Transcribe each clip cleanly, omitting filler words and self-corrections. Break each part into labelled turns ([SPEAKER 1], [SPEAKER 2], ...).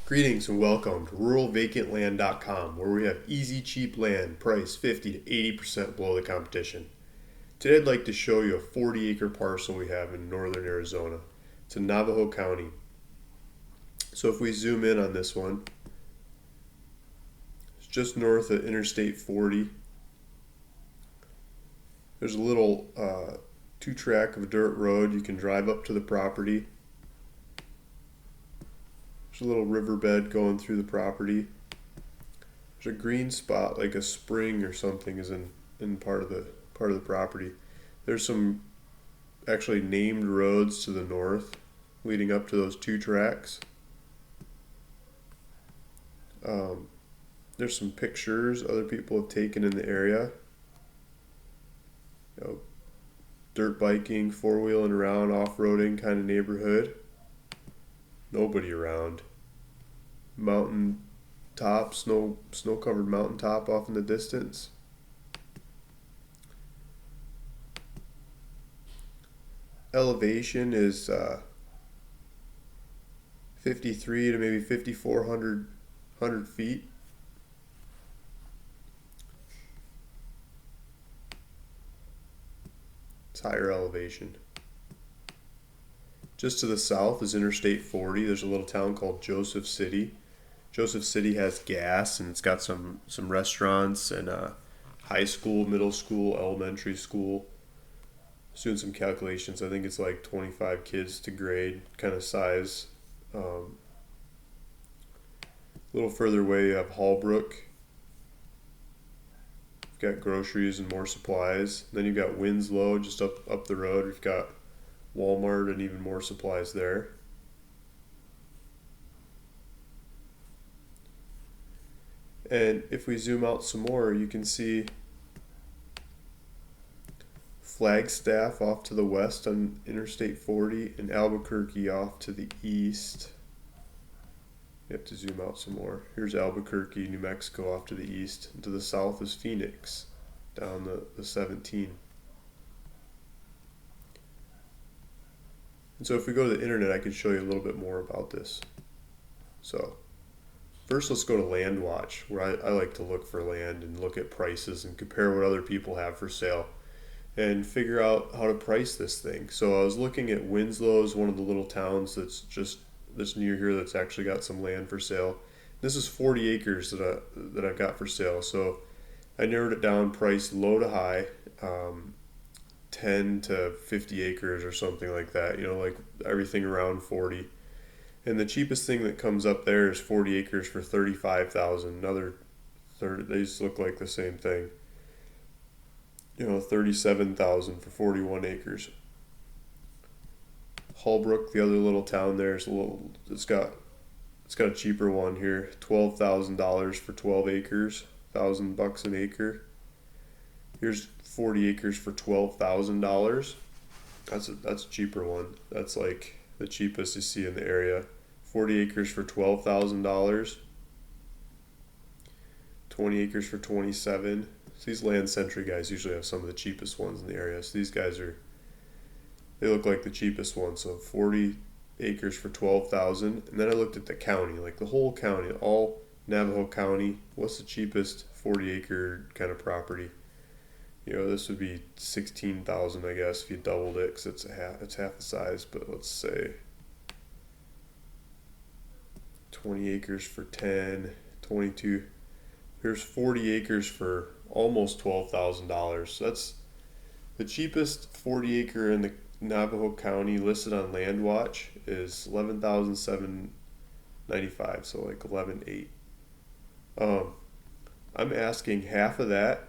[SPEAKER 1] Greetings and welcome to ruralvacantland.com, where we have easy, cheap land priced 50 to 80% below the competition. Today I'd like to show you a 40-acre parcel we have in northern Arizona. It's in Navajo County. So if we zoom in on this one, it's just north of Interstate 40. There's a little two-track of a dirt road. You can drive up to the property. There's a little riverbed going through the property. There's a green spot, like a spring or something, is in part of the property. There's some actually named roads to the north leading up to those two tracks. There's some pictures other people have taken in the area. Dirt biking, four-wheeling around, off-roading kind of neighborhood. Nobody around. Mountain top, snow-covered mountain top off in the distance. Elevation is 53 to maybe 5,400 feet. It's higher elevation. Just to the south is Interstate 40. There's a little town called Joseph City. Joseph City has gas, and it's got some restaurants and a high school, middle school, elementary school. I was doing some calculations. I think it's like 25 kids to grade kind of size. A little further away you have Holbrook. You've got groceries and more supplies. Then you've got Winslow just up the road. We've got Walmart and even more supplies there. And if we zoom out some more, you can see Flagstaff off to the west on Interstate 40 and Albuquerque off to the east. You have to zoom out some more. Here's Albuquerque, New Mexico off to the east. And to the south is Phoenix down the 17. And so if we go to the internet, I can show you a little bit more about this. So first let's go to Land Watch, where I like to look for land and look at prices and compare what other people have for sale and figure out how to price this thing. So I was looking at Winslow as one of the little towns that's near here that's actually got some land for sale. This is 40 acres that I've got for sale. So I narrowed it down, priced low to high, 10 to 50 acres or something like that, like everything around 40. And the cheapest thing that comes up there is 40 acres for $35,000. Another 30, they just look like the same thing. $37,000 for 41 acres. Holbrook, the other little town there, it's got a cheaper one here, $12,000 for 12 acres, $1,000 an acre. Here's 40 acres for $12,000. That's a cheaper one. That's like the cheapest you see in the area. 40 acres for $12,000. 20 acres for $27,000. So these Land Century guys usually have some of the cheapest ones in the area. So these guys they look like the cheapest ones. So 40 acres for $12,000. And then I looked at the county, like the whole county, all Navajo County. What's the cheapest 40 acre kind of property? This would be $16,000, I guess, if you doubled it, because it's half the size. But let's say 20 acres for 10, 22. Here's 40 acres for almost $12,000. So that's the cheapest 40 acre in the Navajo County listed on Land Watch is $11,795. So like $11,800. I'm asking half of that.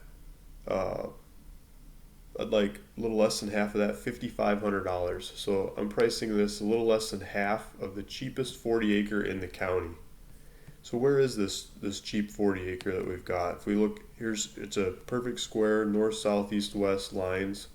[SPEAKER 1] I'd like a little less than half of that, $5,500. So I'm pricing this a little less than half of the cheapest 40 acre in the county. So where is this cheap 40 acre that we've got? If we look, it's a perfect square, north, south, east, west lines.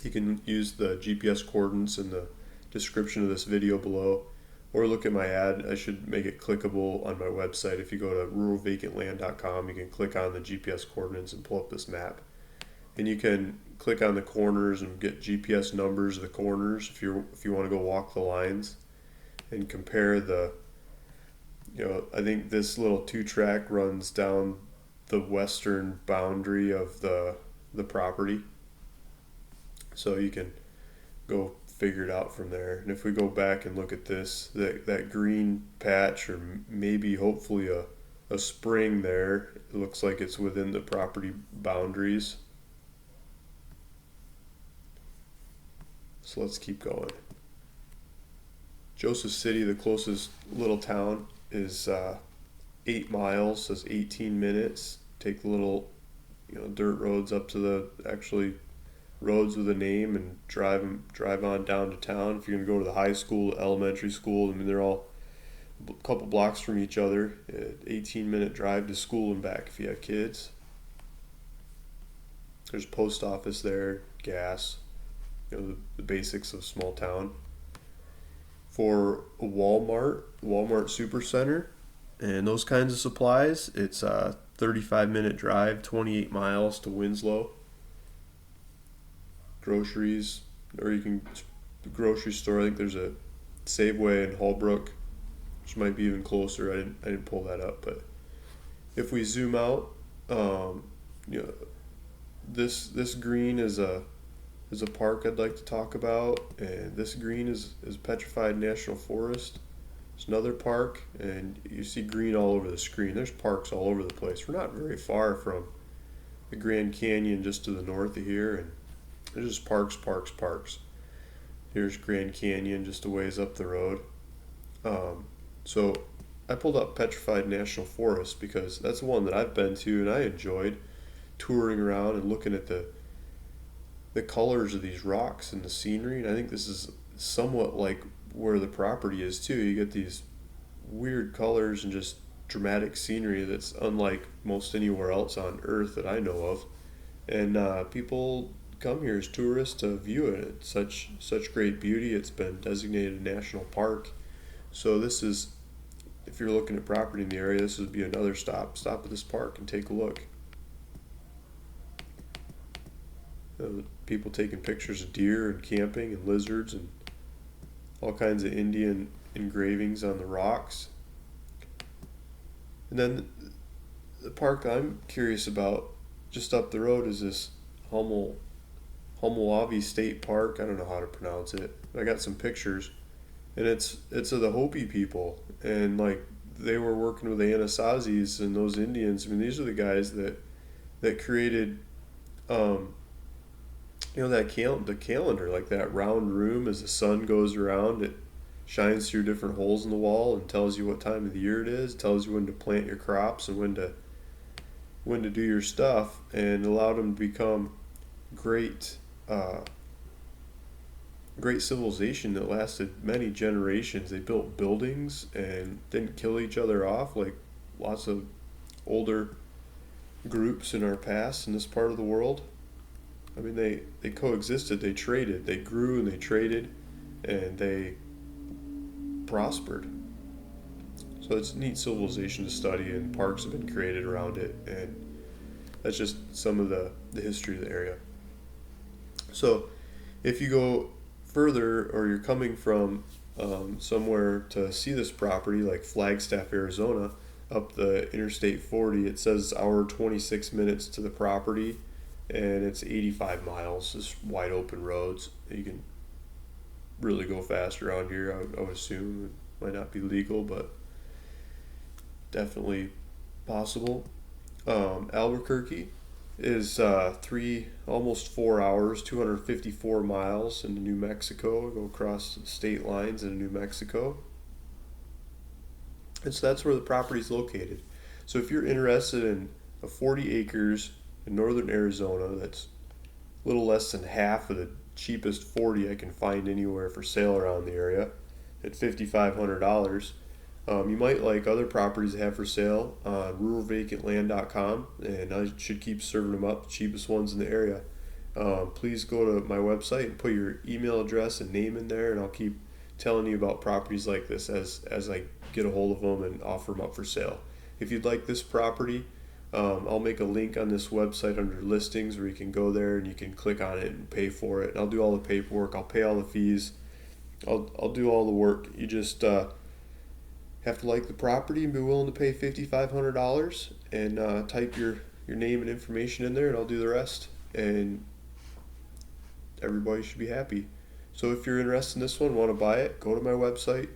[SPEAKER 1] You can use the GPS coordinates in the description of this video below, or look at my ad. I should make it clickable on my website. If you go to ruralvacantland.com, you can click on the GPS coordinates and pull up this map. And you can click on the corners and get GPS numbers of the corners if you want to go walk the lines and compare the I think this little 2-track runs down the western boundary of the property. So you can go figure it out from there. And if we go back and look at this, that green patch, or maybe hopefully a spring there, it looks like it's within the property boundaries. So let's keep going. Joseph City, the closest little town, is 8 miles, says 18 minutes. Take the little dirt roads up to the actually roads with a name and drive on down to town. If you're going to go to the high school, elementary school, I mean, they're all a couple blocks from each other. 18-minute drive to school and back if you have kids. There's post office there, gas, the basics of small town. For a Walmart Supercenter, and those kinds of supplies, it's a 35-minute drive, 28 miles to Winslow. Groceries, or you can, the grocery store, I think there's a Safeway in Holbrook, which might be even closer. I didn't pull that up, but if we zoom out, this green is a park I'd like to talk about, and this green is Petrified National Forest. It's another park, and you see green all over the screen. There's parks all over the place. We're not very far from the Grand Canyon, just to the north of here, and there's just parks. Here's Grand Canyon just a ways up the road. So I pulled up Petrified National Forest because that's one that I've been to and I enjoyed touring around and looking at the colors of these rocks and the scenery. And I think this is somewhat like where the property is too. You get these weird colors and just dramatic scenery that's unlike most anywhere else on earth that I know of. And people come here as tourists to view it. It's such great beauty. It's been designated a national park. So this is, if you're looking at property in the area, this would be another stop at this park and take a look. People taking pictures of deer and camping and lizards and all kinds of Indian engravings on the rocks. And then park I'm curious about just up the road is this Humelawi State Park. I don't know how to pronounce it. I got some pictures, and it's of the Hopi people, and like they were working with the Anasazis and those Indians. I mean, these are the guys that created, the calendar, like that round room. As the sun goes around, it shines through different holes in the wall and tells you what time of the year it is. It tells you when to plant your crops and when to do your stuff, and allowed them to become great civilization that lasted many generations. They built buildings and didn't kill each other off like lots of older groups in our past in this part of the world. I mean, they coexisted, they traded, they grew and they traded, and they prospered. So it's a neat civilization to study, and parks have been created around it, and that's just some of the history of the area. So if you go further, or you're coming from somewhere to see this property, like Flagstaff, Arizona, up the Interstate 40, it says hour 26 minutes to the property, and it's 85 miles. Just wide open roads. You can really go fast around here. I would assume it might not be legal, but definitely possible. Albuquerque is almost 4 hours, 254 miles into New Mexico. Go across state lines into New Mexico. And so that's where the property is located. So if you're interested in 40 acres in northern Arizona, that's a little less than half of the cheapest 40 I can find anywhere for sale around the area at $5,500. You might like other properties I have for sale on ruralvacantland.com, and I should keep serving them up, the cheapest ones in the area. Please go to my website and put your email address and name in there, and I'll keep telling you about properties like this as I get a hold of them and offer them up for sale. If you'd like this property, I'll make a link on this website under listings where you can go there and you can click on it and pay for it. And I'll do all the paperwork. I'll pay all the fees. I'll do all the work. You just have to like the property and be willing to pay $5,500 and type your name and information in there, and I'll do the rest. And everybody should be happy. So if you're interested in this one, want to buy it, go to my website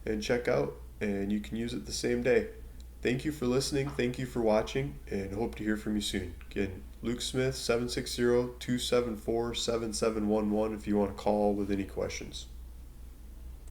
[SPEAKER 1] and check out, and you can use it the same day. Thank you for listening. Thank you for watching, and hope to hear from you soon. Again, Luke Smith, 760-274-7711 if you want to call with any questions.